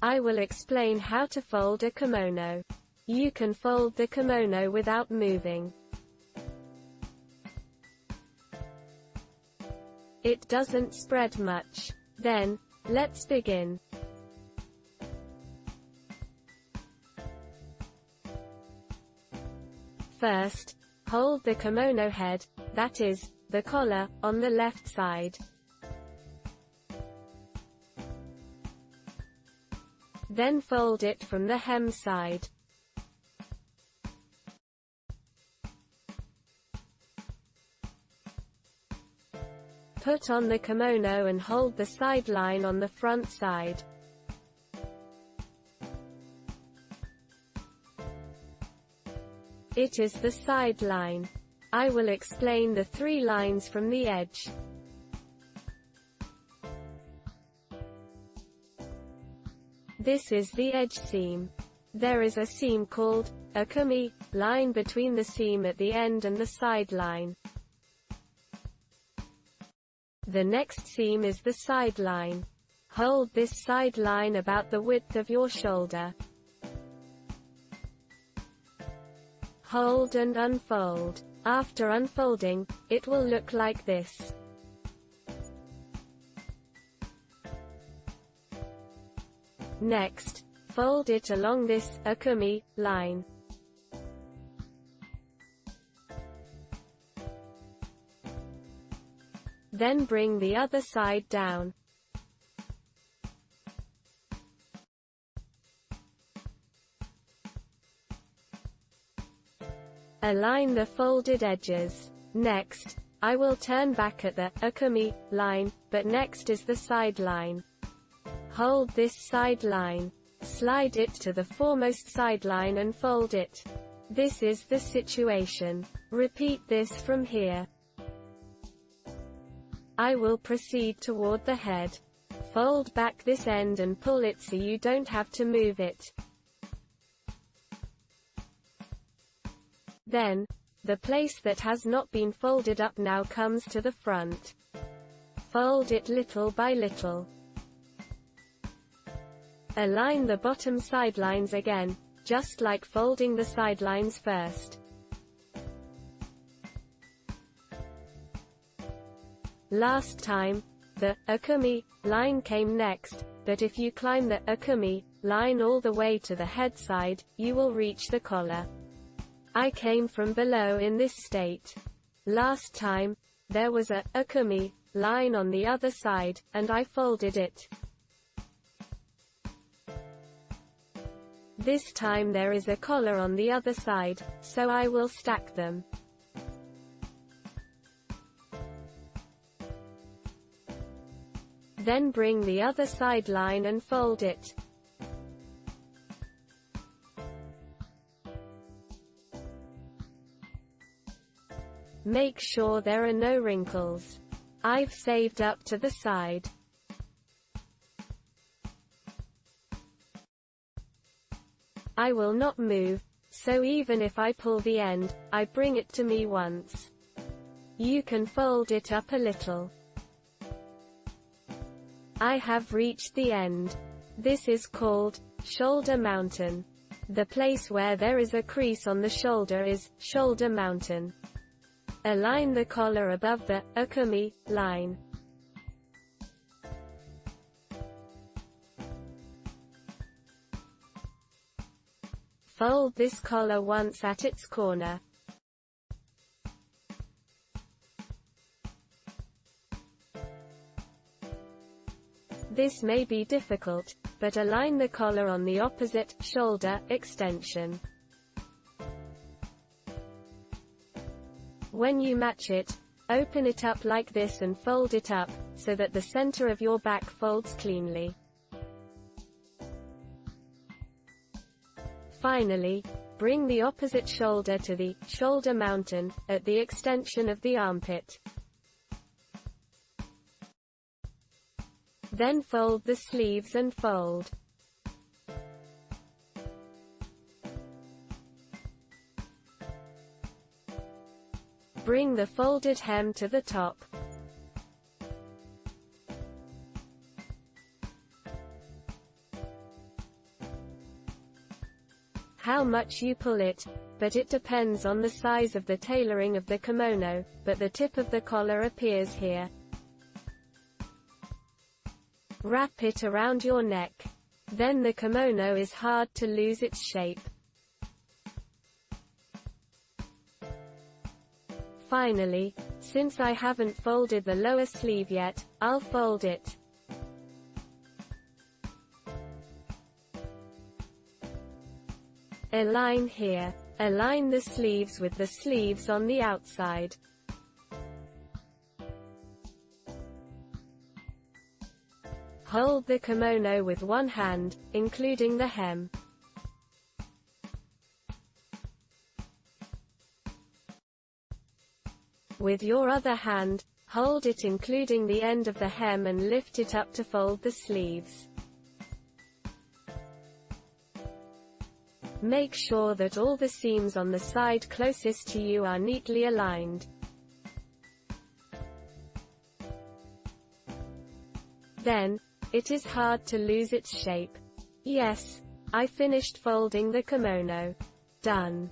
I will explain how to fold a kimono. You can fold the kimono without moving. It doesn't spread much. Then, let's begin. First, hold the kimono head, that is, the collar, on the left side. Then fold it from the hem side. Put on the kimono and hold the side line on the front side. It is the side line. I will explain the 3 lines from the edge. This is the edge seam. There is a seam called a kumi line between the seam at the end and the side line. The next seam is the side line. Hold this side line about the width of your shoulder. Hold and unfold. After unfolding, it will look like this. Next, fold it along this kumi line. Then bring the other side down. Align the folded edges. Next, I will turn back at the kumi line, but next is the side line. Hold this side line. Slide it to the foremost side line and fold it. This is the situation. Repeat this from here. I will proceed toward the head. Fold back this end and pull it so you don't have to move it. Then, the place that has not been folded up now comes to the front. Fold it little by little. Align the bottom sidelines again, just like folding the sidelines first. Last time, the kumi line came next, but if you climb the kumi line all the way to the head side, you will reach the collar. I came from below in this state. Last time, there was a kumi line on the other side, and I folded it. This time there is a collar on the other side, so I will stack them. Then bring the other side line and fold it. Make sure there are no wrinkles. I've saved up to the side. I will not move, so even if I pull the end, I bring it to me once. You can fold it up a little. I have reached the end. This is called shoulder mountain. The place where there is a crease on the shoulder is shoulder mountain. Align the collar above the kumi line. Fold this collar once at its corner. This may be difficult, but align the collar on the opposite shoulder extension. When you match it, open it up like this and fold it up, so that the center of your back folds cleanly. Finally, bring the opposite shoulder to the shoulder mountain, at the extension of the armpit. Then fold the sleeves and fold. Bring the folded hem to the top. how much you pull it, but it depends on the size of the tailoring of the kimono, but the tip of the collar appears here. Wrap it around your neck. Then the kimono is hard to lose its shape. Finally, since I haven't folded the lower sleeve yet, I'll fold it. Align here. Align the sleeves with the sleeves on the outside. Hold the kimono with one hand, including the hem. With your other hand, hold it including the end of the hem and lift it up to fold the sleeves. Make sure that all the seams on the side closest to you are neatly aligned. Then, it is hard to lose its shape. Yes, I finished folding the kimono. Done.